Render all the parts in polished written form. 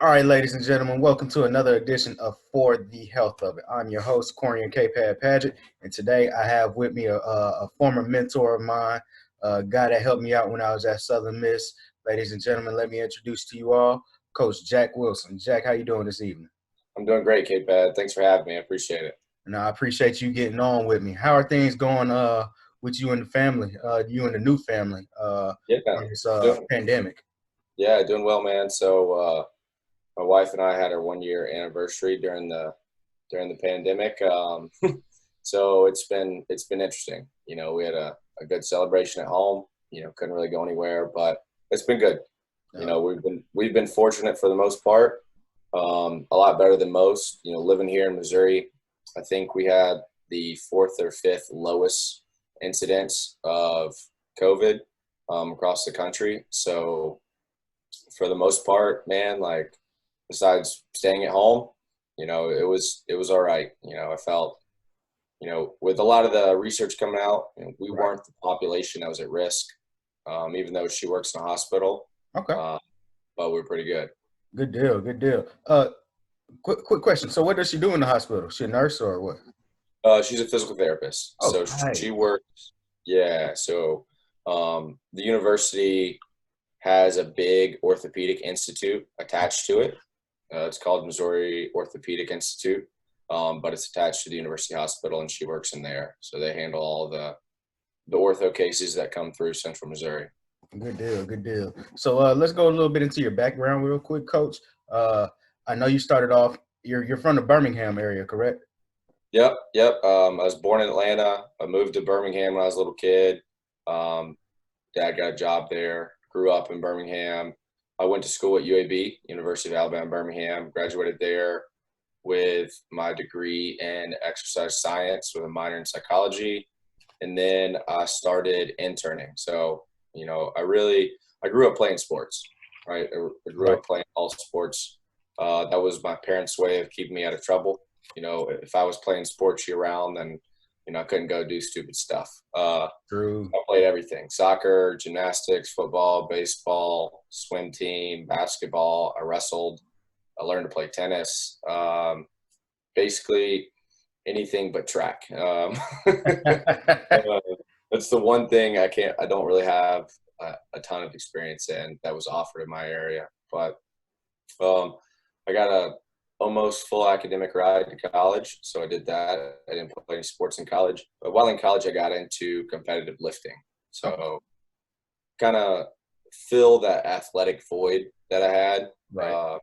All right, ladies and gentlemen, welcome to another edition of For the Health of It. I'm your host, Corian K. Paget, and today I have with me a former mentor of mine, a guy that helped me out when I was at Southern Miss. Ladies and gentlemen, let me introduce to you all Coach Jack Wilson. Jack, how you doing this evening? I'm doing great, K-Pad. Thanks for having me. I appreciate it. And I appreciate you getting on with me. How are things going with you and the family, you and the new family Yeah, during this doing, pandemic? yeah, doing well, man. So my wife and I had our 1 year anniversary during the pandemic. So it's been interesting. We had a good celebration at home. Couldn't really go anywhere, but it's been good. We've been fortunate for the most part. A lot better than most. Living here in Missouri, I think we had the fourth or fifth lowest incidence of COVID across the country. So for the most part, man, like besides staying at home, it was all right. I felt, with a lot of the research coming out, we Right. weren't the population that was at risk, even though she works in a hospital. Okay. Uh, but we're pretty good. Good deal. Good deal. Quick question. So what does she do in the hospital? She a nurse or what? She's a physical therapist, Oh, so nice. she works. Yeah, so the university has a big orthopedic institute attached to it. It's called Missouri Orthopedic Institute, but it's attached to the University Hospital, and she works in there. So they handle all the ortho cases that come through Central Missouri. Good deal. Good deal. So let's go a little bit into your background real quick, Coach. Uh, I know you started off. You're from the Birmingham area, correct? Yep, yep. I was born in Atlanta. I moved to Birmingham when I was a little kid. Um, Dad got a job there. Grew up in Birmingham. I went to school at UAB, University of Alabama, Birmingham. Graduated there with my degree in exercise science with a minor in psychology, and then I started interning. So I grew up playing sports, right? I grew Right. up playing all sports. That was my parents' way of keeping me out of trouble. If I was playing sports year round, then I couldn't go do stupid stuff. True. I played everything: soccer, gymnastics, football, baseball, swim team, basketball. I wrestled. I learned to play tennis. Basically anything but track. Uh, that's the one thing I don't really have a ton of experience in that was offered in my area. But um, I got a almost full academic ride to college, so I did that. I didn't play any sports in college, but while in college, I got into competitive lifting. Okay. So kind of fill that athletic void that I had. Right.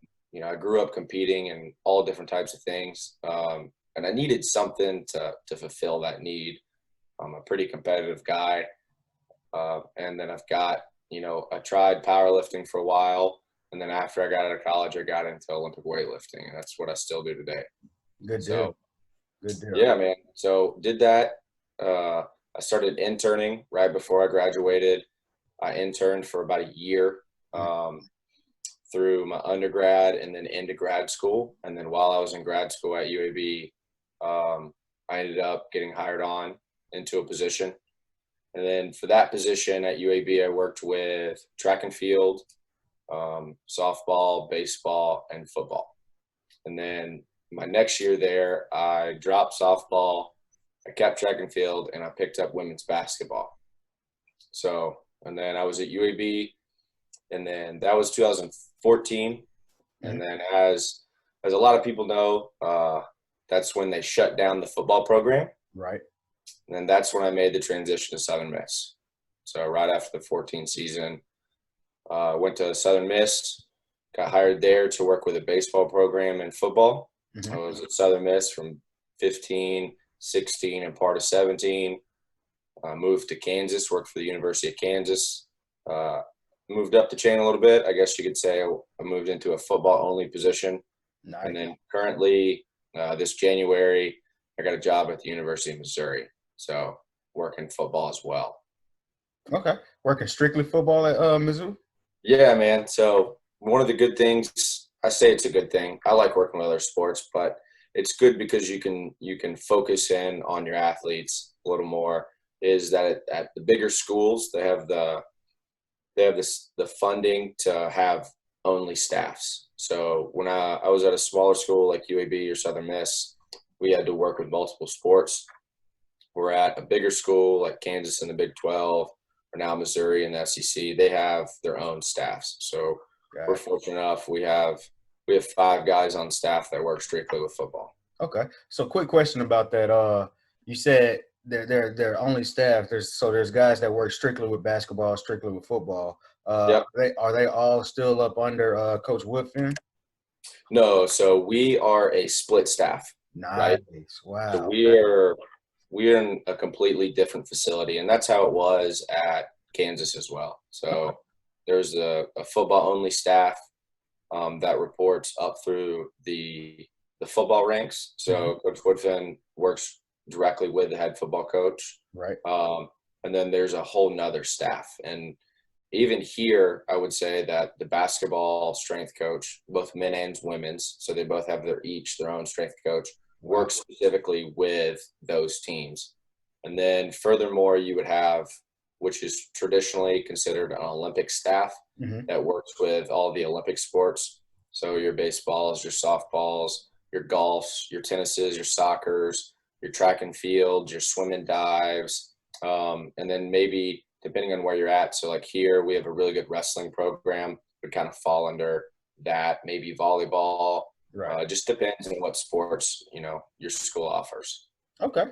I grew up competing in all different types of things, and I needed something to fulfill that need. I'm a pretty competitive guy, and then I tried powerlifting for a while, and then after I got out of college, I got into Olympic weightlifting, and that's what I still do today. Good deal. So Good deal. yeah, man. So did that. I started interning right before I graduated. I interned for about a year through my undergrad and then into grad school. And then while I was in grad school at UAB, I ended up getting hired on into a position. And then for that position at UAB, I worked with track and field, softball, baseball, and football. And then my next year there, I dropped softball, I kept track and field, and I picked up women's basketball. So, and then I was at UAB, and then that was 2014. Mhm. And then as a lot of people know, that's when they shut down the football program. Right. And then that's when I made the transition to Southern Miss. So right after the 14 season, went to Southern Miss, got hired there to work with a baseball program and football. I Hmm. was at Southern Miss from 15, 16, and part of 17. Moved to Kansas, worked for the University of Kansas. Uh, Moved up the chain a little bit. I guess you could say I moved into a football only position. And Nice. then currently, this January, I got a job at the University of Missouri. So working football as well. Okay. Working strictly football at Mizzou. Yeah, man. So one of the good things, I say it's a good thing. I like working with other sports, but it's good because you can focus in on your athletes a little more. Is that at the bigger schools they have the funding to have only staffs. So when I was at a smaller school like UAB or Southern Miss, we had to work with multiple sports. We're at a bigger school like Kansas in the Big 12, or now Missouri in the SEC. They have their own staffs. So we're Gotcha. fortunate enough. We have 5 guys on staff that work strictly with football. Okay. So quick question about that. You said they're only staff. There's guys that work strictly with basketball, strictly with football. Yep. Are they all still up under Coach Woodfin? No, so we are a split staff, right? Nice. So Wow. we're in a completely different facility, and that's how it was at Kansas as well. Okay. So there's a football only staff that reports up through the football ranks. Mhm. So Coach Woodfin works directly with the head football coach, Right. and then there's a whole nother staff. And even here, I would say that the basketball strength coach, both men and women's, so they both have their own strength coach, Wow. works specifically with those teams. And then furthermore, you would have, which is traditionally considered an Olympic staff Hmm. that works with all the Olympic sports. So your baseballs, your softballs, your golfs, your tennises, your soccers, your track and field, your swim and dives, and then maybe depending on where you're at. So like here, we have a really good wrestling program. Would kind of fall under that. Maybe volleyball. Right. Just depends on what sports your school offers. Okay.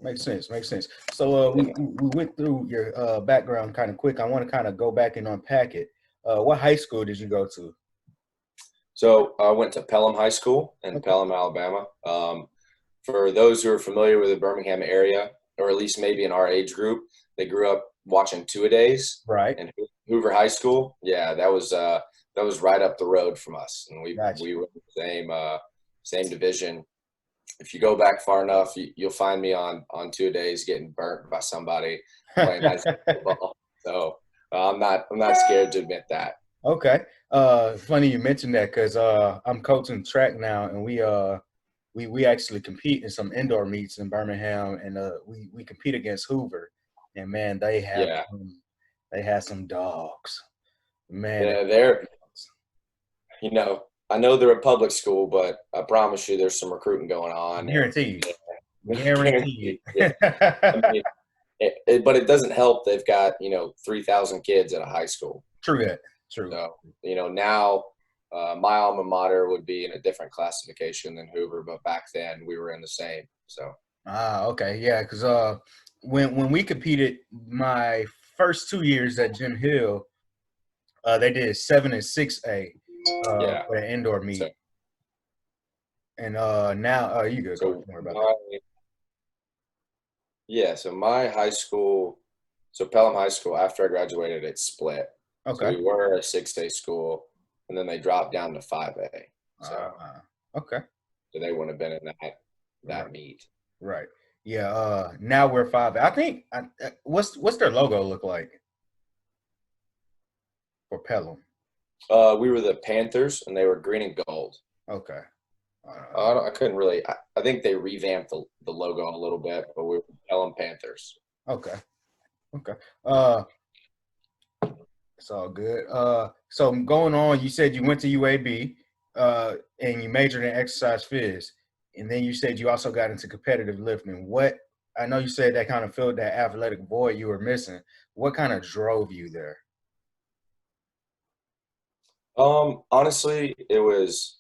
Makes sense. Makes sense. So we went through your background kind of quick. I want to kind of go back and unpack it. What high school did you go to? So I went to Pelham High School in Okay. Pelham, Alabama. For those who are familiar with the Birmingham area, or at least maybe in our age group, they grew up watching two-a-days Right. and Hoover High School. Yeah, that was right up the road from us, and we Gotcha. we were in the same division. If you go back far enough, you'll find me on two-a-days getting burnt by somebody playing high school football. So I'm not scared to admit that. Okay. Funny you mentioned that because I'm coaching track now, and we actually compete in some indoor meets in Birmingham, and we compete against Hoover, and man, Yeah, they have some dogs. Man, yeah, I know they're a public school, but I promise you there's some recruiting going on. And guaranteed, guaranteed. guaranteed. Yeah. I mean, but it doesn't help. They've got 3,000 kids at a high school. True that. True. So now my alma mater would be in a different classification than Hoover, but back then we were in the same. So Okay, yeah, because when we competed my first 2 years at Jim Hill, they did 7 and 6A yeah. for an indoor So meet, and now you good, coach. so Don't worry about that. my yeah. So my high school, so Pelham High School. After I graduated, it split. So Okay. we were a 6-day school, and then they dropped down to 5A. So Okay. so they wouldn't have been in that Right. meet. Right. Yeah. Now we're 5. I think. What's their logo look like for Pelham? We were the Panthers, and they were green and gold. Okay. I couldn't really. I think they revamped the logo a little bit, but we were Pelham Panthers. Okay. Okay. Uh, it's all good. So going on, you said you went to UAB, and you majored in exercise phys, and then you said you also got into competitive lifting. What I know you said that kind of filled that athletic void you were missing. What kind of drove you there? Honestly, it was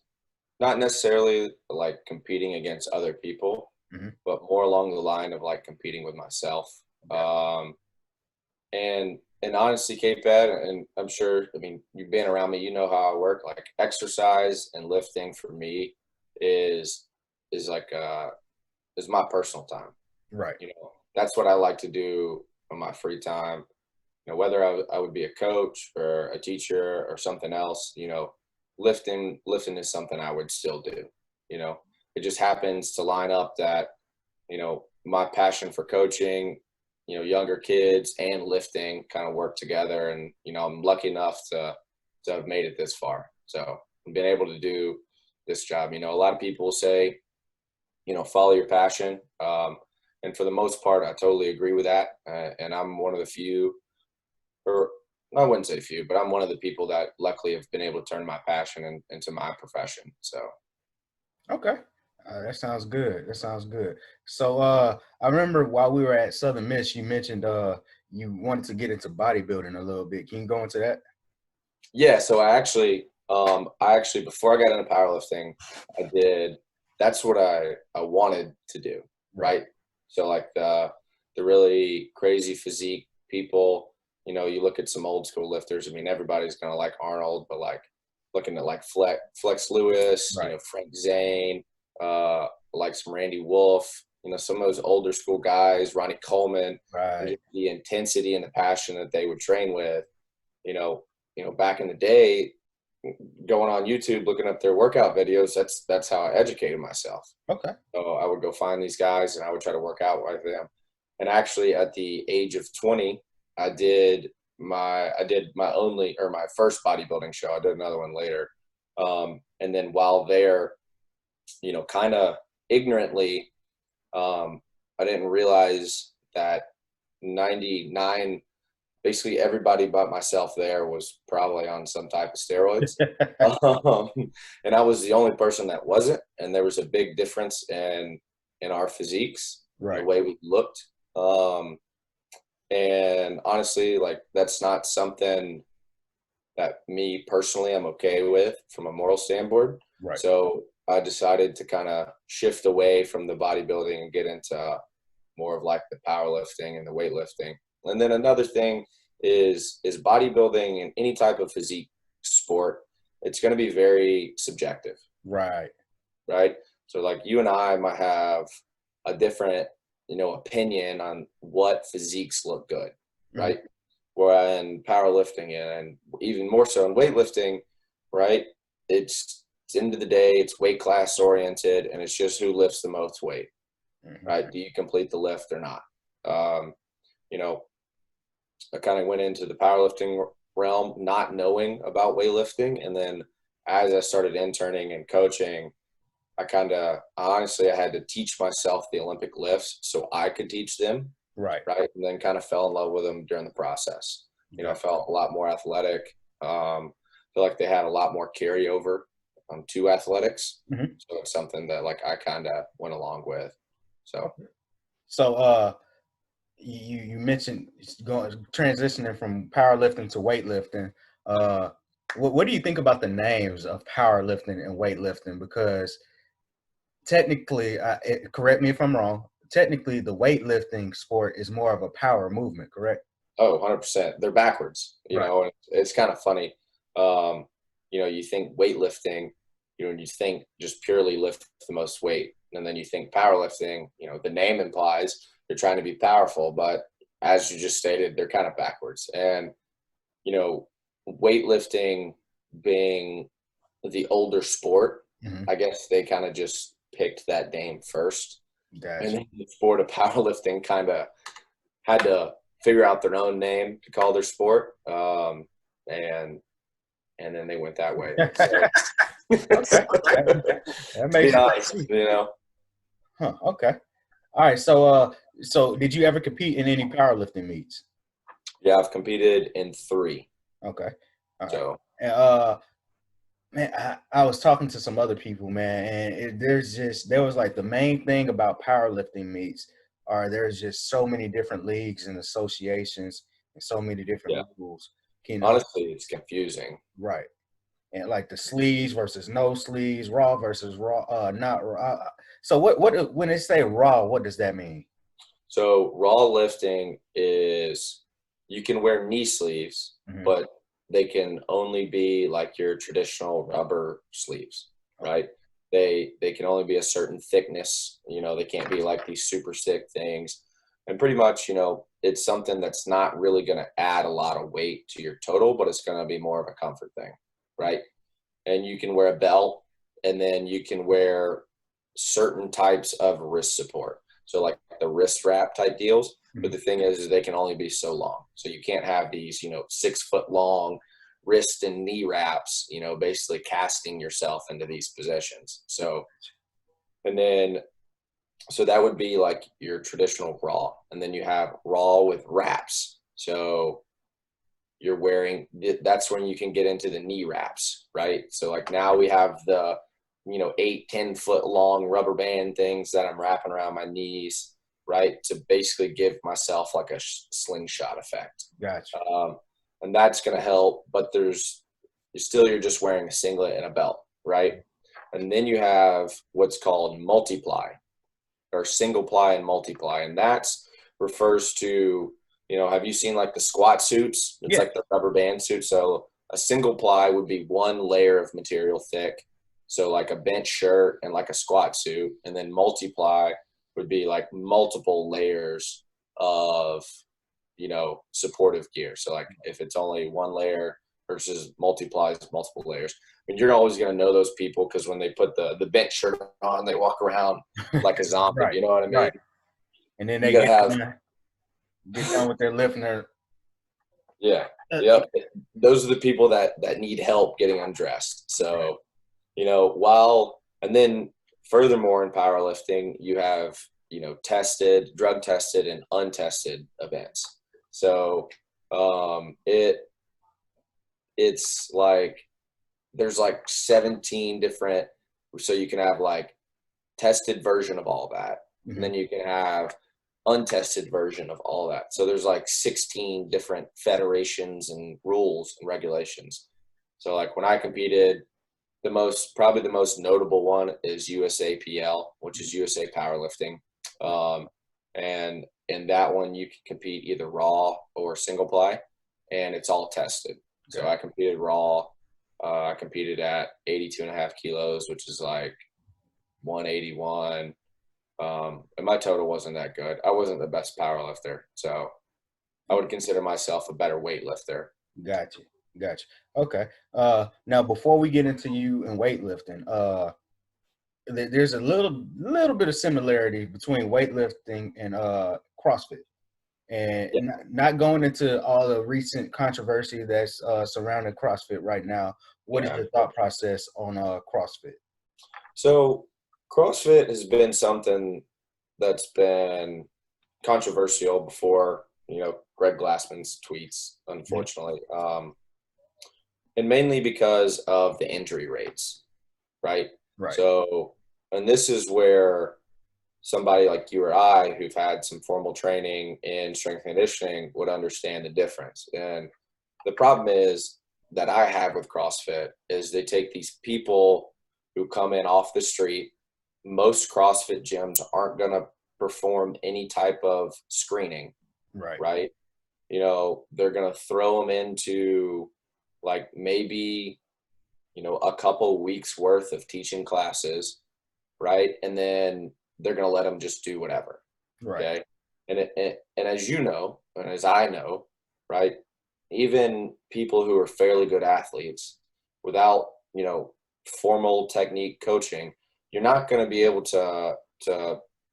not necessarily like competing against other people, Hmm. but more along the line of like competing with myself. Got And honestly, K-Pad, and I'm sure, I mean, you've been around me, you know how I work. Like exercise and lifting for me is is like is my personal time. right. That's what I like to do on my free time. Whether I would be a coach or a teacher or something else, lifting is something I would still do. You know, it just happens to line up that, my passion for coaching, younger kids and lifting kind of work together. And, I'm lucky enough to have made it this far. So I've been able to do this job. A lot of people say, follow your passion. And for the most part, I totally agree with that. And I'm one of the few, or I wouldn't say few, but I'm one of the people that luckily have been able to turn my passion into my profession. So Okay. That sounds good. That sounds good. So I remember while we were at Southern Miss, you mentioned you wanted to get into bodybuilding a little bit. Can you go into that? yeah, so I actually before I got into powerlifting, that's what I wanted to do, Right. right? So like the really crazy physique people, you look at some old school lifters. I mean, everybody's gonna like Arnold, but like looking at like Flex Lewis, Right. Frank Zane, like some Randy Wolf, some of those older school guys, Ronnie Coleman, and Right. just the intensity and the passion that they would train with, you know, back in the day, going on YouTube, looking up their workout videos, that's how I educated myself. Okay. So I would go find these guys and I would try to work out with them. And actually at the age of 20, I did my first bodybuilding show. I did another one later. And then while there, kind of ignorantly, I didn't realize that 99, basically everybody but myself there was probably on some type of steroids. Um, and I was the only person that wasn't. And there was a big difference in our physiques, the Right. way we looked. And honestly, like that's not something that me personally I'm okay with from a moral standpoint. Right. So I decided to kind of shift away from the bodybuilding and get into more of like the powerlifting and the weightlifting. And then another thing is bodybuilding and any type of physique sport, it's going to be very subjective, Right. right? So like you and I might have a different, opinion on what physiques look good, Mhm. right? Where in powerlifting and even more so in weightlifting, right? It's the end of the day, it's weight class oriented and it's just who lifts the most weight, Mhm. right? Do you complete the lift or not? Um, you know, I kind of went into the powerlifting realm not knowing about weightlifting. And then as I started interning and coaching, I had to teach myself the Olympic lifts so I could teach them, Right. right? And then kind of fell in love with them during the process. I Got felt a lot more athletic. Feel like they had a lot more carryover to athletics. it. Mhm. So it's something that like I kind of went along with. So So you mentioned going transitioning from powerlifting to weightlifting. Uh, what do you think about the names of powerlifting and weightlifting? Because technically, correct me if I'm wrong. Technically, the weightlifting sport is more of a power movement, correct? 100%. They're backwards, Right. and it's kind of funny. You think weightlifting, and you think just purely lift the most weight. And then you think powerlifting, the name implies you're trying to be powerful, but as you just stated, they're kind of backwards. And, you know, weightlifting being the older sport, Hmm. I guess they kind of just picked that name first. And Gotcha. then the sport of powerlifting kind of had to figure out their own name to call their sport, and then they went that way. So, Okay, that to be makes sense. honest, Huh, okay. All right. So did you ever compete in any powerlifting meets? yeah, I've competed in 3. Okay. All right. So And, man, I was talking to some other people, man, and there was like the main thing about powerlifting meets are there's just so many different leagues and associations and so many yeah, different rules. Can honestly, it's confusing. right. And like the sleeves versus no sleeves, raw versus raw, not raw. So when they say raw, what does that mean? So raw lifting is you can wear knee sleeves, Hmm. but they can only be like your traditional rubber sleeves, Okay. right? They can only be a certain thickness. They can't be like these super thick things. And pretty much, it's something that's not really going to add a lot of weight to your total, but it's going to be more of a comfort thing, right? And you can wear a belt, and then you can wear certain types of wrist support. So like the wrist wrap type deals. But Mhm. the thing is they can only be so long. So you can't have these, 6 foot long wrist and knee wraps, basically casting yourself into these positions. And then, so that would be like your traditional raw. And then you have raw with wraps. So you're wearing, that's when you can get into the knee wraps, right? So like now we have the, 8-10 foot long rubber band things that I'm wrapping around my knees, right? To basically give myself like a slingshot effect. Gotcha. And that's going to help, but you're just wearing a singlet and a belt, right? And then you have what's called multiply, or single ply and multiply. And that refers to, have you seen like the squat suits? It's like the rubber band suit. So a single ply would be one layer of material thick. So like a bench shirt and like a squat suit. And then multiply would be like multiple layers of, supportive gear. So like if it's only one layer versus multiplies multiple layers. I mean, you're always going to know those people because when they put the bench shirt on, they walk around like a zombie. Right. You know what I mean? Right. And then You they gotta get done with their lifting. Yeah. Yep. Those are the people that need help getting undressed. So, and then furthermore in powerlifting, you have, tested, drug tested and untested events. So, it's like, there's like 17 different, so you can have like tested version of all that. And then you can have untested version of all that. So there's like 16 different federations and rules and regulations. So like when I competed, probably the most notable one is USAPL, which is USA Powerlifting. And in that one, you can compete either raw or single ply, and it's all tested. Okay. So I competed raw. I competed at 82.5 kilos, which is like 181. And my total wasn't that good. I wasn't the best power lifter, so I would consider myself a better weightlifter. Gotcha. Okay. Now before we get into you and weightlifting, there's a little bit of similarity between weightlifting and CrossFit. And not going into all the recent controversy that's surrounding CrossFit right now. What is your thought process on CrossFit? So CrossFit has been something that's been controversial before, Greg Glassman's tweets, unfortunately. And mainly because of the injury rates, right? Right. So, and this is where somebody like you or I who've had some formal training in strength and conditioning would understand the difference. And the problem is that I have with CrossFit is they take these people who come in off the street. Most CrossFit gyms aren't going to perform any type of screening, right? They're going to throw them into like maybe, a couple weeks worth of teaching classes, right? And then they're going to let them just do whatever. Right. Okay. And as you know, and as I know, right, even people who are fairly good athletes without, formal technique coaching, you're not going to be able to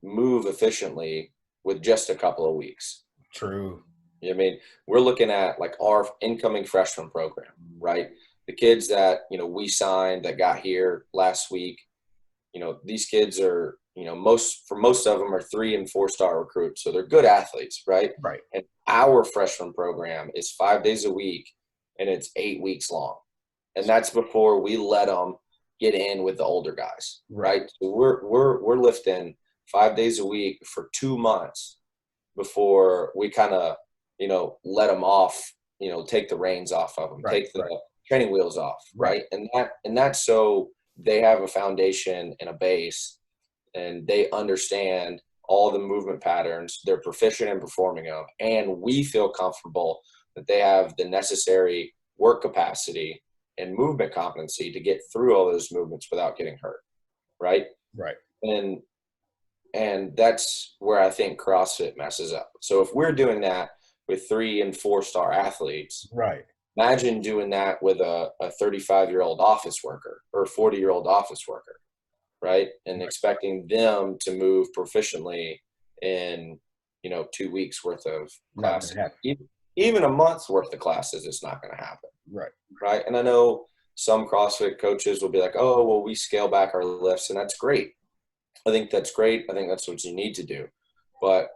move efficiently with just a couple of weeks. True. I mean, we're looking at like our incoming freshman program, right? The kids that, we signed that got here last week, these kids are, most of them are 3- and 4-star recruits. So they're good athletes, right? Right. And our freshman program is 5 days a week and it's 8 weeks long. And that's before we let them get in with the older guys, right? So we're lifting 5 days a week for 2 months before we kind of, let them off, take the reins off of them, take the training wheels off, right? And that's so they have a foundation and a base, and they understand all the movement patterns. They're proficient in performing them, and we feel comfortable that they have the necessary work capacity and movement competency to get through all those movements without getting hurt, right? Right. And that's where I think CrossFit messes up. So if we're doing that with 3- and 4-star athletes, right, imagine doing that with a 35-year-old office worker or a 40-year-old office worker, right? And expecting them to move proficiently in, 2 weeks worth of classes. Even a month's worth of classes, it's not going to happen. Right. And I know some CrossFit coaches will be like, oh, well, we scale back our lifts, and that's great. I think that's great. I think that's what you need to do. But,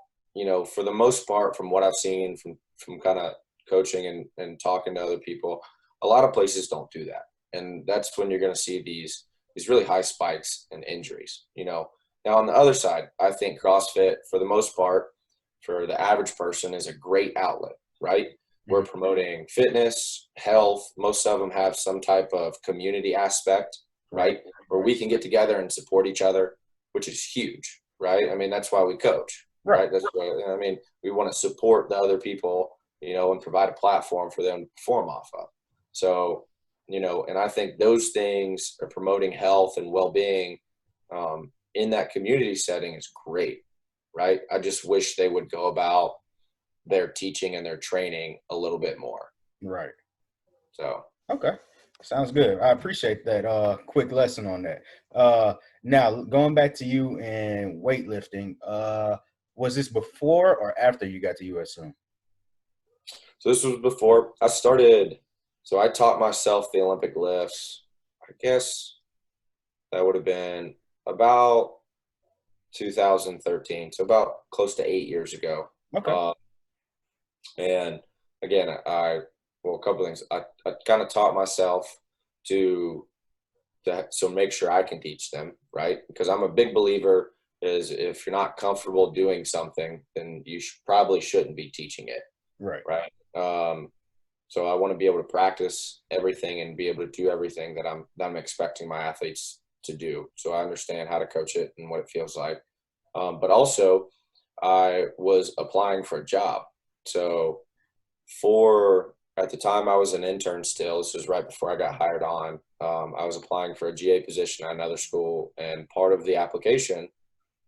for the most part, from what I've seen from kind of coaching and talking to other people, a lot of places don't do that. And that's when you're going to see these really high spikes and injuries, Now, on the other side, I think CrossFit, for the most part, for the average person, is a great outlet, right? We're promoting fitness, health. Most of them have some type of community aspect, right? Where we can get together and support each other, which is huge, right? I mean, that's why we coach, right? That's why, I mean, we want to support the other people, and provide a platform for them to perform off of. So, and I think those things are promoting health and well-being in that community setting is great, right? I just wish they would go about their teaching and their training a little bit more. Right. So. Okay. Sounds good. I appreciate that quick lesson on that. Now, going back to you and weightlifting, was this before or after you got to USM? So this was before I started. So I taught myself the Olympic lifts. I guess that would have been about 2013. So about close to 8 years ago. Okay. And again, a couple of things. I kind of taught myself to so make sure I can teach them, right? Because I'm a big believer is if you're not comfortable doing something, then you probably shouldn't be teaching it. Right. So I want to be able to practice everything and be able to do everything that I'm expecting my athletes to do. So I understand how to coach it and what it feels like. But also I was applying for a job. So at the time I was an intern still, this was right before I got hired on. I was applying for a GA position at another school, and part of the application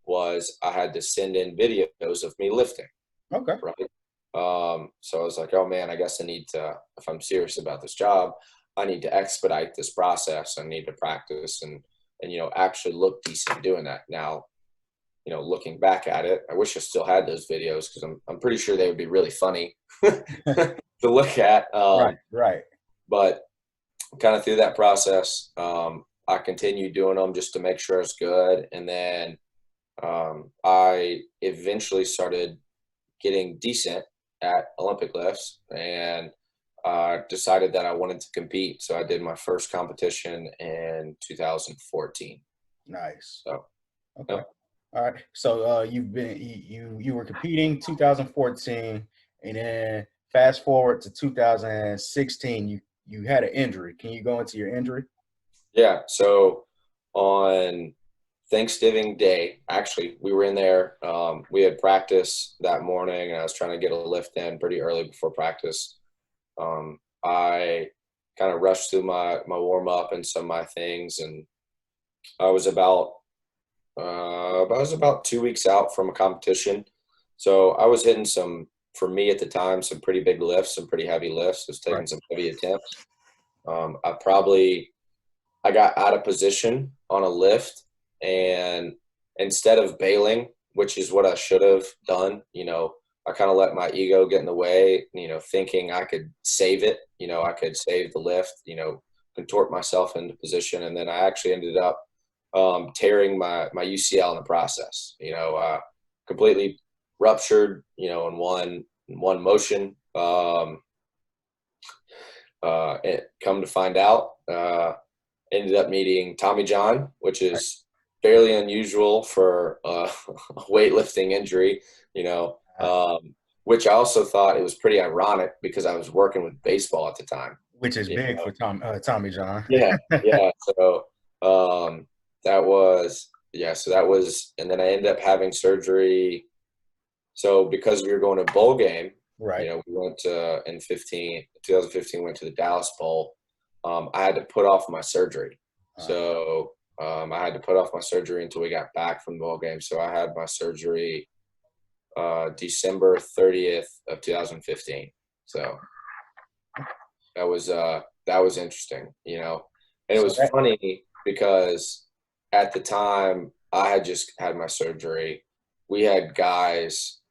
was I had to send in videos of me lifting. Okay. Right. So I was like, oh man, I guess I need to, if I'm serious about this job, I need to expedite this process. I need to practice and actually look decent doing that. Now, looking back at it, I wish I still had those videos because I'm pretty sure they would be really funny to look at. Right. But kind of through that process, I continued doing them just to make sure it's good. And then I eventually started getting decent at Olympic lifts and decided that I wanted to compete. So I did my first competition in 2014. Nice. So, okay. Yep. All right. So you were competing 2014, and then fast forward to 2016, you had an injury. Can you go into your injury? Yeah. So on Thanksgiving Day, actually, we were in there. We had practice that morning, and I was trying to get a lift in pretty early before practice. I kind of rushed through my warm up and some of my things, and I was about 2 weeks out from a competition. So I was hitting for me at the time, some pretty big lifts, some pretty heavy lifts. I was taking some heavy attempts. I got out of position on a lift, and instead of bailing, which is what I should have done, I kind of let my ego get in the way, thinking I could save it, I could save the lift, contort myself into position. And then I actually ended up tearing my UCL in the process, completely ruptured, in one motion. Come to find out, ended up needing Tommy John, which is fairly unusual for a weightlifting injury, which I also thought it was pretty ironic because I was working with baseball at the time. Which is big for Tommy John. Yeah. So that was, and then I ended up having surgery. So because we were going to a bowl game, we went to, in 2015, went to the Dallas Bowl. I had to put off my surgery. So I had to put off my surgery until we got back from the bowl game. So I had my surgery December 30th of 2015. So that was interesting, and it was funny because at the time I had just had my surgery. We had guys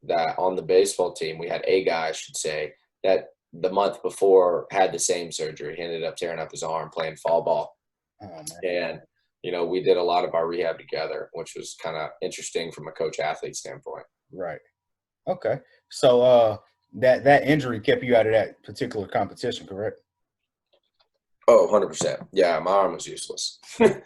that on the baseball team, we had a guy, I should say, that the month before had the same surgery. He ended up tearing up his arm playing fall ball. And, we did a lot of our rehab together, which was kind of interesting from a coach athlete standpoint. Right. Okay. So That injury kept you out of that particular competition, correct? Oh, 100%. Yeah, my arm was useless. Okay.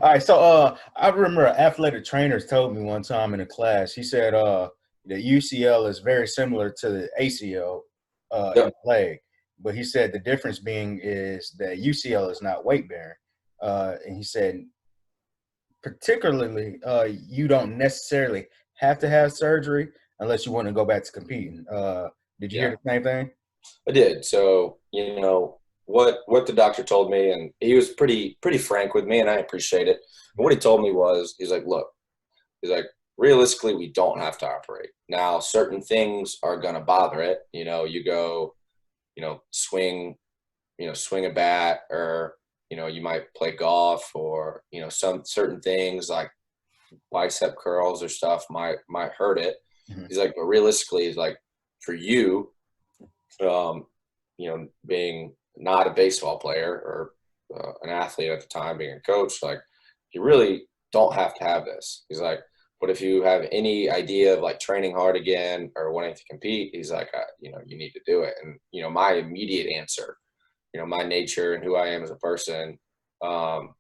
All right. So I remember athletic trainers told me one time in a class, he said the UCL is very similar to the ACL in Yep. the leg. But he said the difference being is that UCL is not weight bearing. And he said particularly you don't necessarily have to have surgery unless you want to go back to competing. Did you hear Yeah, the same thing? I did. So, what the doctor told me, and he was pretty frank with me, and I appreciate it. And what he told me was, he's like, look, he's like, realistically, we don't have to operate. Now, certain things are gonna bother it. You go, swing, swing a bat, or you might play golf, or some certain things like bicep curls or stuff might hurt it. Mhm. He's like, but realistically, he's like, for you, being not a baseball player or an athlete at the time, being a coach, like you really don't have to have this. He's like, but if you have any idea of like training hard again or wanting to compete, he's like, you need to do it. And my immediate answer, my nature and who I am as a person, um,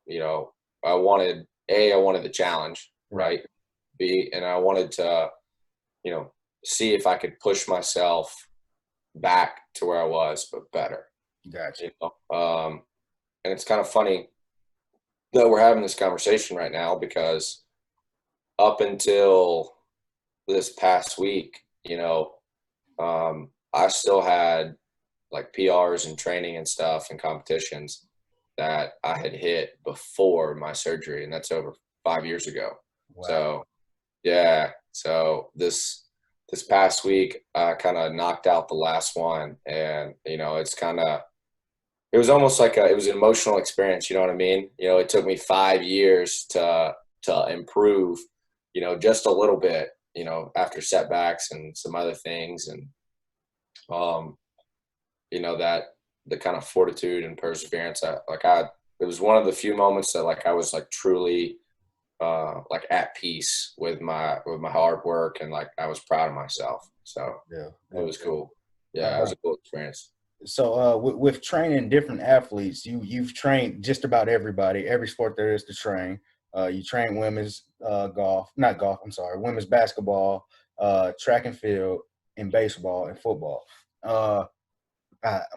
you know, I wanted the challenge, Right. right? B, and I wanted to, you know, see if I could push myself back to where I was, but better. Gotcha. You know, and it's kind of funny that we're having this conversation right now because up until this past week, I still had like PRs and training and stuff and competitions that I had hit before my surgery, and that's over 5 years ago. Wow. So yeah, so this past week I kind of knocked out the last one, and it was almost like it was an emotional experience. You know what I mean? It took me 5 years to improve, just a little bit, after setbacks and some other things, and um, that the kind of fortitude and perseverance. It was one of the few moments that like I was like truly like at peace with my hard work, and like I was proud of myself. So Yeah. it Good was deal. cool. Yeah, it was a cool experience. So with training different athletes, you've trained just about everybody, every sport there is to train. You train women's golf, not golf, I'm sorry, women's basketball, track and field, and baseball and football. Uh,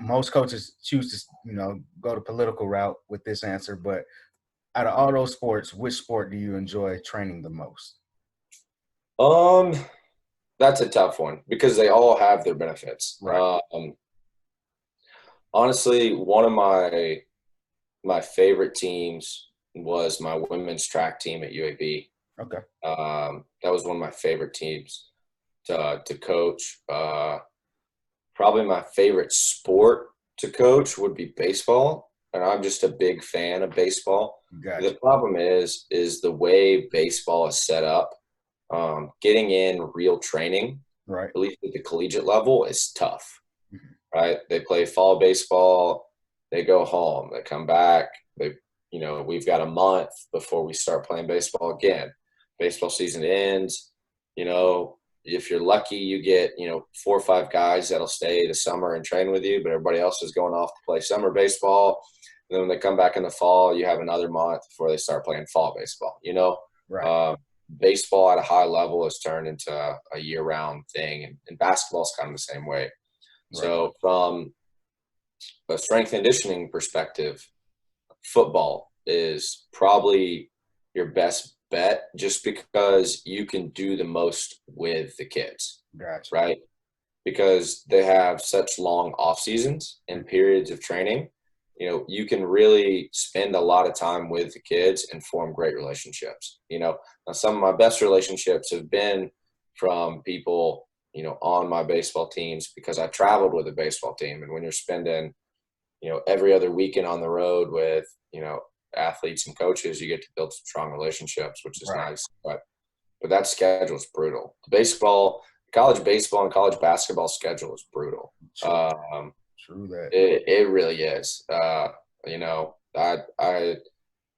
most coaches choose to, go the political route with this answer, but out of all those sports, which sport do you enjoy training the most? Um, that's a tough one because they all have their benefits. Right. Honestly, one of my favorite teams was my women's track team at UAB. Okay. That was one of my favorite teams to coach. Probably my favorite sport to coach would be baseball, and I'm just a big fan of baseball. The Gotcha. problem is the way baseball is set up. Getting in real training, Right. at least at the collegiate level, is tough. Mhm. Right? They play fall baseball, they go home, they come back. We've got a month before we start playing baseball again. Baseball season ends. You know, if you're lucky, you get 4 or 5 guys that'll stay the summer and train with you, but everybody else is going off to play summer baseball. And then when they come back in the fall, you have another month before they start playing fall baseball. Right. Um, Baseball at a high level has turned into a year-round thing, and basketball is kind of the same way. Right. So from a strength and conditioning perspective, football is probably your best bet just because you can do the most with the kids, Gotcha. right? Because they have such long off seasons and periods of training. You can really spend a lot of time with the kids and form great relationships. Now some of my best relationships have been from people, on my baseball teams because I traveled with a baseball team. And when you're spending, every other weekend on the road with, athletes and coaches, you get to build some strong relationships, which is Right. nice. But that schedule is brutal. College baseball and college basketball schedule is brutal. True. True that. It really is. I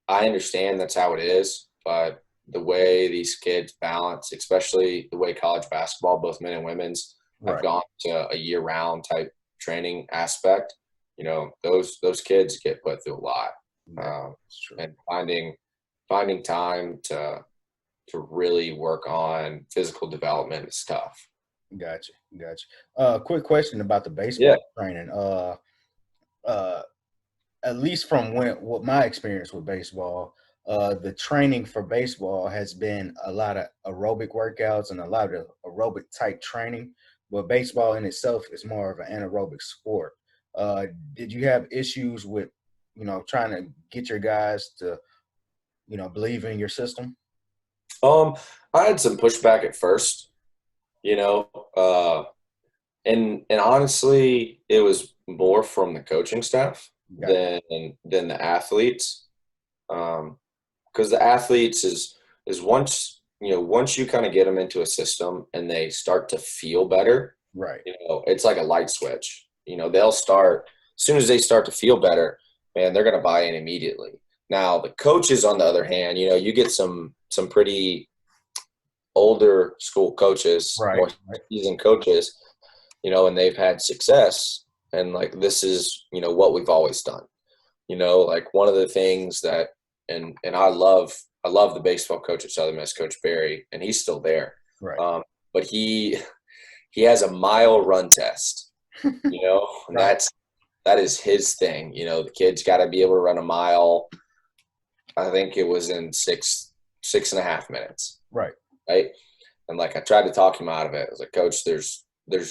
understand that's how it is, but the way these kids balance, especially the way college basketball, both men and women's, have gone to a year-round type training aspect, you know, those kids get put through a lot. And finding time to really work on physical development is tough. Gotcha. Quick question about the baseball training. At least from what my experience with baseball, the training for baseball has been a lot of aerobic workouts and a lot of aerobic type training, but baseball in itself is more of an anaerobic sport. Did you have issues with, you know, trying to get your guys to, you know, believe in your system? I had some pushback at first, you know, and honestly, it was more from the coaching staff than the athletes. Because the athletes is once you kind of get them into a system and they start to feel better, right? You know, it's like a light switch. You know, they'll start as soon as they start to feel better, man, they're going to buy in immediately. Now, the coaches, on the other hand, you know, you get some pretty older school coaches, more seasoned coaches, you know, and they've had success. And like, this is, you know, what we've always done. You know, like one of the things that, and I love the baseball coach at Southern Miss, Coach Barry, and he's still there. Right. But he has a mile run test, you know, and that is his thing. You know, the kid's got to be able to run a mile. I think it was in 6.5 minutes. Right. And like, I tried to talk him out of it. I was like, Coach, there's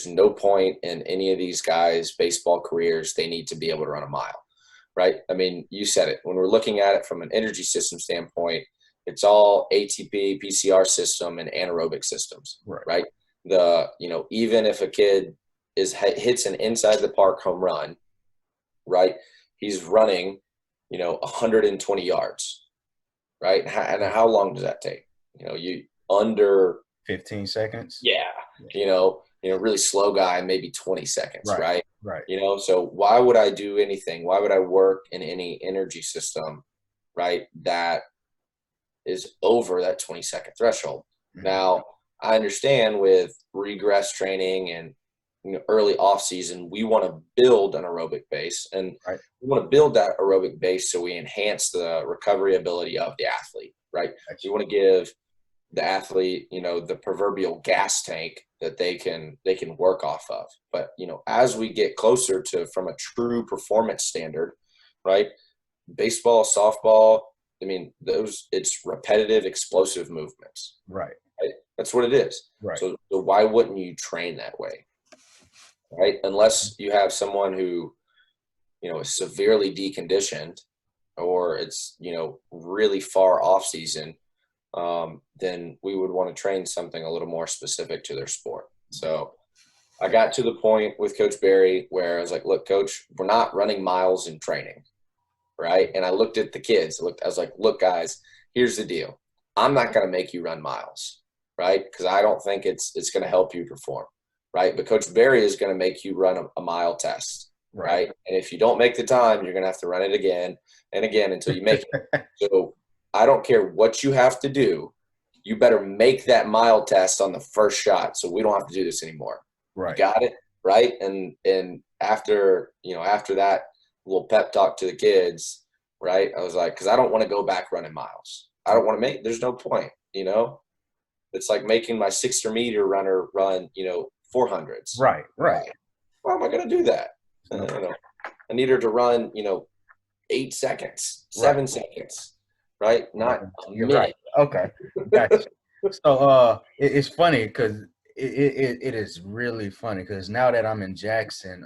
no point in any of these guys' baseball careers. They need to be able to run a mile. Right. I mean, you said it. When we're looking at it from an energy system standpoint, it's all ATP, PCR system, and anaerobic systems. Right. You know, even if a kid hits an inside the park home run, right, he's running, you know, 120 yards. Right. And how long does that take? You know, under 15 seconds. Yeah. You know, really slow guy, maybe 20 seconds. Right. You know, so why would I do anything? Why would I work in any energy system, right, that is over that 20-second threshold? Mm-hmm. Now, I understand with regress training and, you know, early off season, we want to build an aerobic base, and we want to build that aerobic base so we enhance the recovery ability of the athlete, right? You want to give the athlete, you know, the proverbial gas tank that they can work off of. But, you know, as we get closer to from a true performance standard, right, baseball, softball, I mean, it's repetitive, explosive movements. Right. That's what it is. Right. So why wouldn't you train that way? Right. Unless you have someone who, you know, is severely deconditioned, or it's, you know, really far off season, then we would want to train something a little more specific to their sport. So I got to the point with Coach Barry where I was like, look, Coach, we're not running miles in training. Right. And I looked at the kids. I was like, look, guys, here's the deal. I'm not going to make you run miles. Right. Because I don't think it's going to help you perform. Right. But Coach Barry is going to make you run a mile test. Right. And if you don't make the time, you're going to have to run it again and again until you make it. So I don't care what you have to do. You better make that mile test on the first shot so we don't have to do this anymore. Right. You got it? Right. And after that little pep talk to the kids, right, I was like, because I don't want to go back running miles. I don't want to there's no point, you know. It's like making my 600-meter runner run, you know, 400s. Right. Why am I going to do that? You know, I need her to run, you know, 8 seconds, 7 seconds. Right? Not a minute. Right. Okay. Gotcha. So it's funny because it is really funny because now that I'm in Jackson,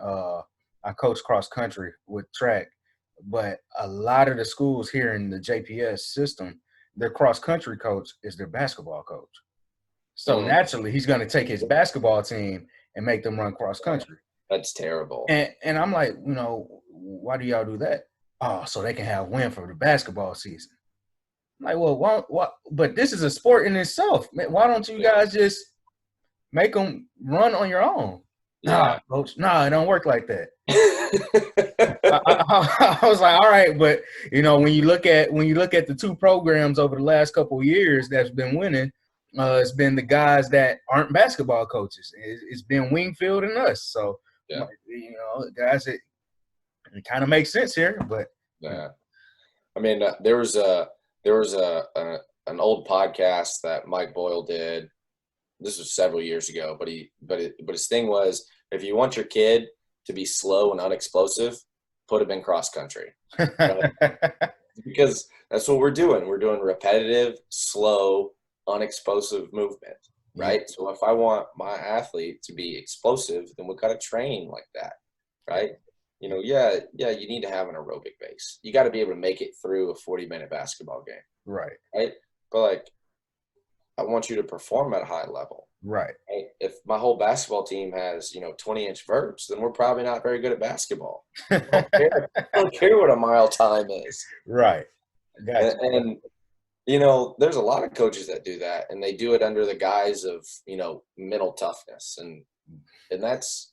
I coach cross country with track, but a lot of the schools here in the JPS system, their cross country coach is their basketball coach. So naturally, he's going to take his basketball team and make them run cross country. That's terrible. And I'm like, you know, why do y'all do that? Oh, so they can have win for the basketball season. I'm like, well, what? But this is a sport in itself. Man, why don't you guys just make them run on your own? Yeah. Nah, coach. Nah, it don't work like that. I was like, all right, but when you look at the two programs over the last couple of years that's been winning, it's been the guys that aren't basketball coaches. It's been Wingfield and us. So, Yeah. guys, it kind of makes sense here. But Yeah. I mean, there was an old podcast that Mike Boyle did. This was several years ago, but his thing was, if you want your kid to be slow and unexplosive, put him in cross country. Because that's what we're doing. We're doing repetitive, slow, unexplosive movement, right? Yeah. So if I want my athlete to be explosive, then we've got to train like that, right? You need to have an aerobic base. You got to be able to make it through a 40-minute basketball game. Right. Right? But, like, I want you to perform at a high level. Right. If my whole basketball team has, 20-inch verts, then we're probably not very good at basketball. I don't care what a mile time is. Right. Gotcha. And there's a lot of coaches that do that, and they do it under the guise of, mental toughness. And that's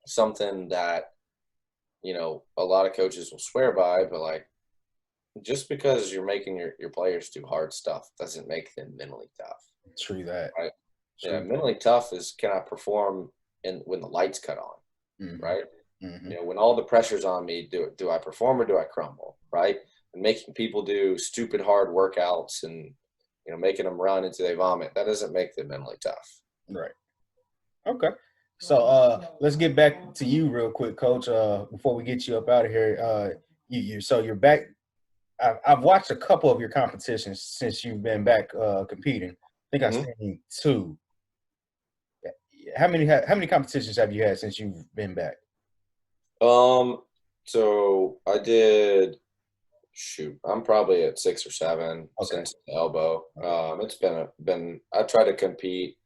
something that, a lot of coaches will swear by, but, like, just because you're making your players do hard stuff doesn't make them mentally tough. True that. Right? Yeah, mentally tough is, can I perform when the lights cut on, right? Mm-hmm. When all the pressure's on me, do I perform or do I crumble, right? And making people do stupid hard workouts and, making them run until they vomit, that doesn't make them mentally tough. Right. Okay. So let's get back to you real quick, Coach, before we get you up out of here. So you're back. I've watched a couple of your competitions since you've been back competing. I think I've seen 2. How many competitions have you had since you've been back? So I did. Shoot, I'm probably at 6 or 7 since the elbow. It's been. I try to compete.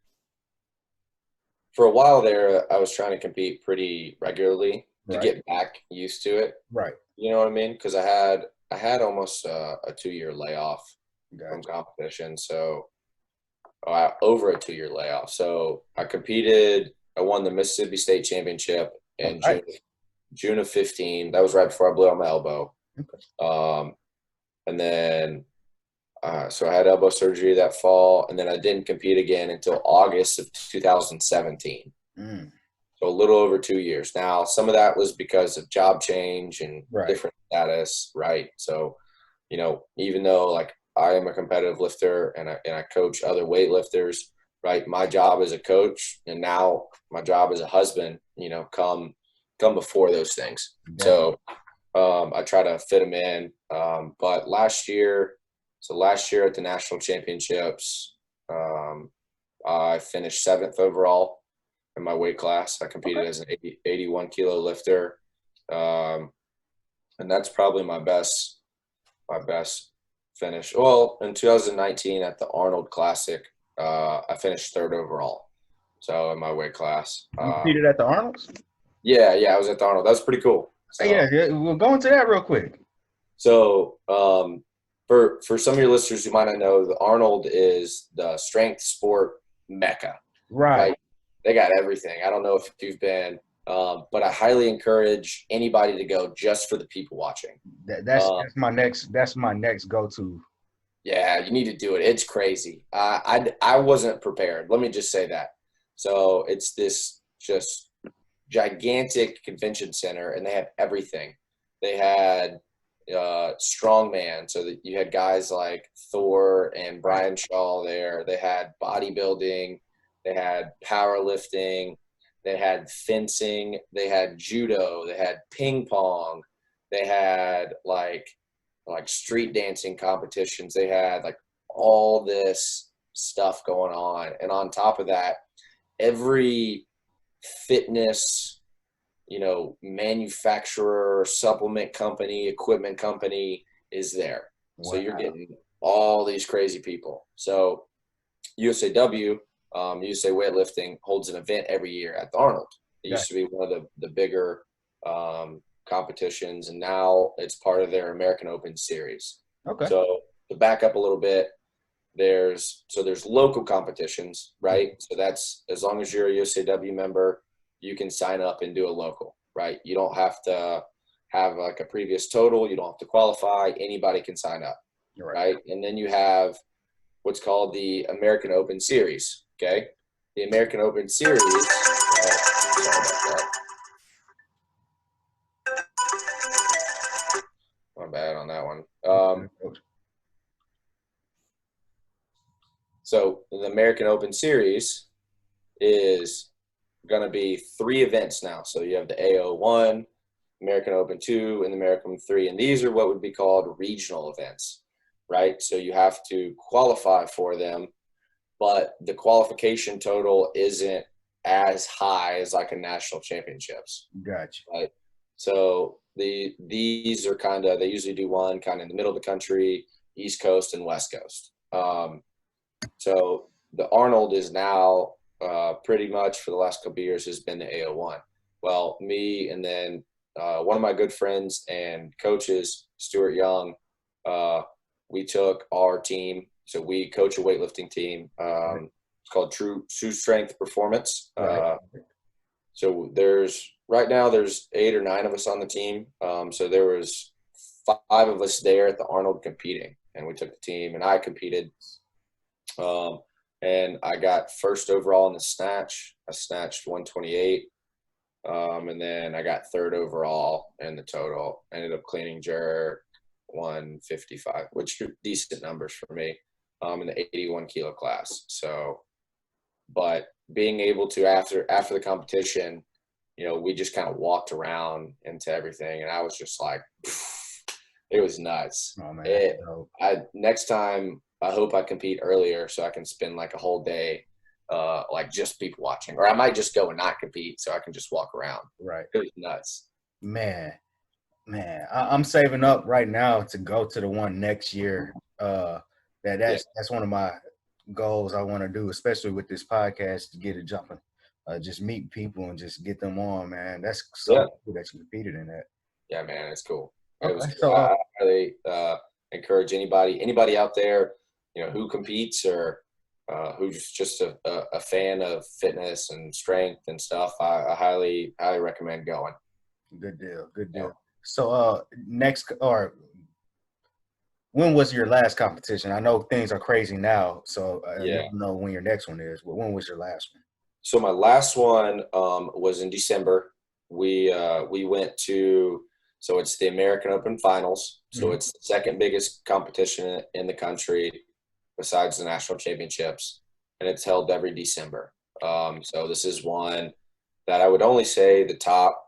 For a while there, I was trying to compete pretty regularly to get back used to it. Right. You know what I mean? Because I had almost a 2-year layoff from competition. So over a 2-year layoff. So I competed. I won the Mississippi State Championship in June of 15. That was right before I blew out my elbow. Okay. And then so I had elbow surgery that fall, and then I didn't compete again until August of 2017. So a little over 2 years. Now, some of that was because of job change and different status, right? So, even though, like, I am a competitive lifter and I coach other weightlifters, right? My job as a coach, and now my job as a husband, come before those things. Yeah. So I try to fit them in. But last year at the national championships, I finished 7th overall in my weight class. I competed as an 81 kilo lifter. And that's probably my best finish. Well, in 2019 at the Arnold Classic, I finished 3rd overall. So in my weight class. You competed at the Arnold's? Yeah, I was at the Arnold. That was pretty cool. So, yeah, we'll go into that real quick. So for some of your listeners who might not know, the Arnold is the strength sport mecca. Right? They got everything. I don't know if you've been, but I highly encourage anybody to go just for the people watching. That's my next go-to. Yeah, you need to do it. It's crazy. I wasn't prepared. Let me just say that. So it's this just gigantic convention center, and they have everything. They had strongman, so that you had guys like Thor and Brian Shaw there. They had bodybuilding, they had powerlifting, they had fencing, they had judo, they had ping pong, they had like street dancing competitions, they had like all this stuff going on. And on top of that, every fitness manufacturer, supplement company, equipment company is there. Wow. So you're getting all these crazy people. So USAW, USA Weightlifting, holds an event every year at the Arnold. It used to be one of the bigger competitions, and now it's part of their American Open series. Okay. So to back up a little bit, there's local competitions, right? So that's, as long as you're a USAW member, you can sign up and do a local, right? You don't have to have like a previous total. You don't have to qualify. Anybody can sign up, right? And then you have what's called the American Open Series, okay? The American Open Series, sorry about that. My bad on that one. So the American Open Series is going to be 3 events now. So you have the AO1, American Open 2, and the American Open 3. And these are what would be called regional events, right? So you have to qualify for them, but the qualification total isn't as high as like a national championships. Gotcha. Right. So these are kind of, they usually do one kind of in the middle of the country, East Coast and West Coast. So the Arnold is now pretty much for the last couple of years has been the AO1. Well, me and then one of my good friends and coaches, Stuart Young, we took our team. So we coach a weightlifting team. It's called True Strength Performance. So right now there's 8 or 9 of us on the team. So there was 5 of us there at the Arnold competing, and we took the team, and I competed. And I got first overall in the snatch. I snatched 128. And then I got 3rd overall in the total. Ended up cleaning jerk 155, which are decent numbers for me, in the 81 kilo class. So, but being able to, after the competition, we just kind of walked around into everything, and I was just like, it was nuts. Oh, man. Next time, I hope I compete earlier so I can spend like a whole day, like just people watching, or I might just go and not compete so I can just walk around. Right. It was nuts. Man, I'm saving up right now to go to the one next year. That's one of my goals I want to do, especially with this podcast, to get it jumping. Just meet people and just get them on, man. That's so cool that you competed in that. Yeah, man, it's cool. Okay, it was cool. I really encourage anybody out there, who competes or who's just a fan of fitness and strength and stuff. I highly recommend going. Good deal. Yeah. So when was your last competition? I know things are crazy now, so I don't know when your next one is, but when was your last one? So my last one was in December. We went to, so it's the American Open Finals. So it's the second biggest competition in the country besides the national championships, and it's held every December. So this is one that I would only say the top,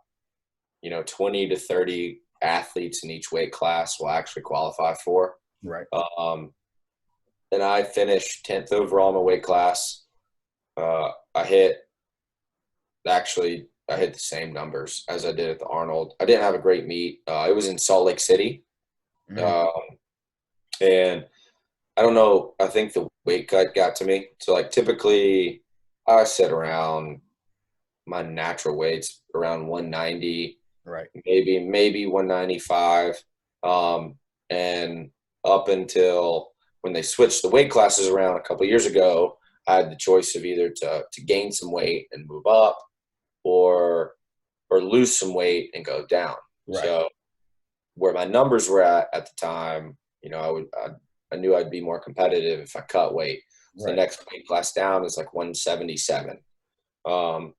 20 to 30 athletes in each weight class will actually qualify for. Right. And I finished 10th overall in my weight class. I hit the same numbers as I did at the Arnold. I didn't have a great meet. It was in Salt Lake City. And I don't know, I think the weight cut got to me. So like typically I sit around my natural weights around 190, right? Maybe 195. And up until when they switched the weight classes around a couple of years ago, I had the choice of either to gain some weight and move up or lose some weight and go down. Right. So where my numbers were at the time, I knew I'd be more competitive if I cut weight. So the next weight class down is like 177. So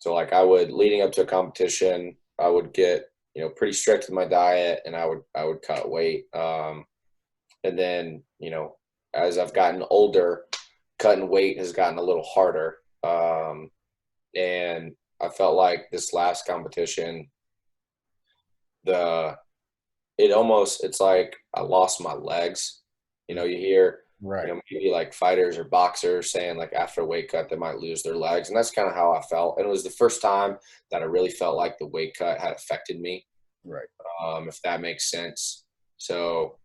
like leading up to a competition, I would get, pretty strict with my diet, and I would cut weight. And then, as I've gotten older, cutting weight has gotten a little harder. And I felt like this last competition, it's like I lost my legs. You hear, maybe like fighters or boxers saying like after a weight cut, they might lose their legs. And that's kind of how I felt. And it was the first time that I really felt like the weight cut had affected me. Right. If that makes sense. So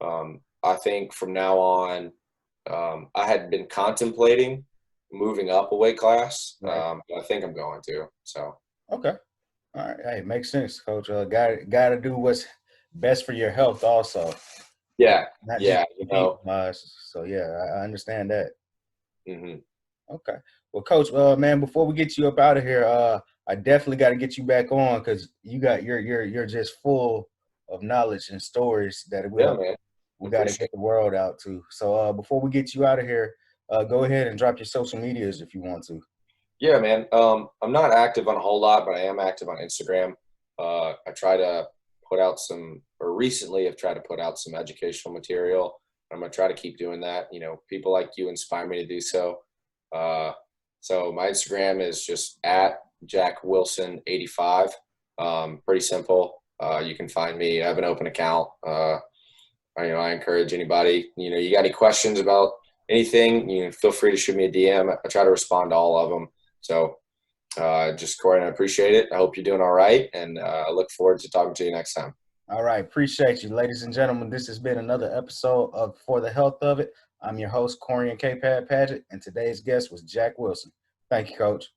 I think from now on, I had been contemplating moving up a weight class. But I think I'm going to. So. Okay. All right. Hey, makes sense, Coach. Got to do what's best for your health also. Yeah. So I understand that. Mm-hmm. Okay. Well, Coach, man, before we get you up out of here, I definitely got to get you back on because you're just full of knowledge and stories that Yeah, man. we got to Appreciate get the world out to. So before we get you out of here, go ahead and drop your social medias if you want to. Yeah, man. I'm not active on a whole lot, but I am active on Instagram. I try to put out some, or recently I've tried to put out some educational material. I'm gonna try to keep doing that. You know, people like you inspire me to do so. Uh, so my Instagram is just at Jack Wilson 85. Pretty simple. You can find me. I have an open account. I encourage anybody. You know, you got any questions about anything? You know, feel free to shoot me a DM. I try to respond to all of them. So just Corey, I appreciate it. I hope you're doing all right, and I look forward to talking to you next time. All right, appreciate you, ladies and gentlemen. This has been another episode of For the Health of It. I'm your host, Corian K. Paget, and today's guest was Jack Wilson. Thank you, Coach.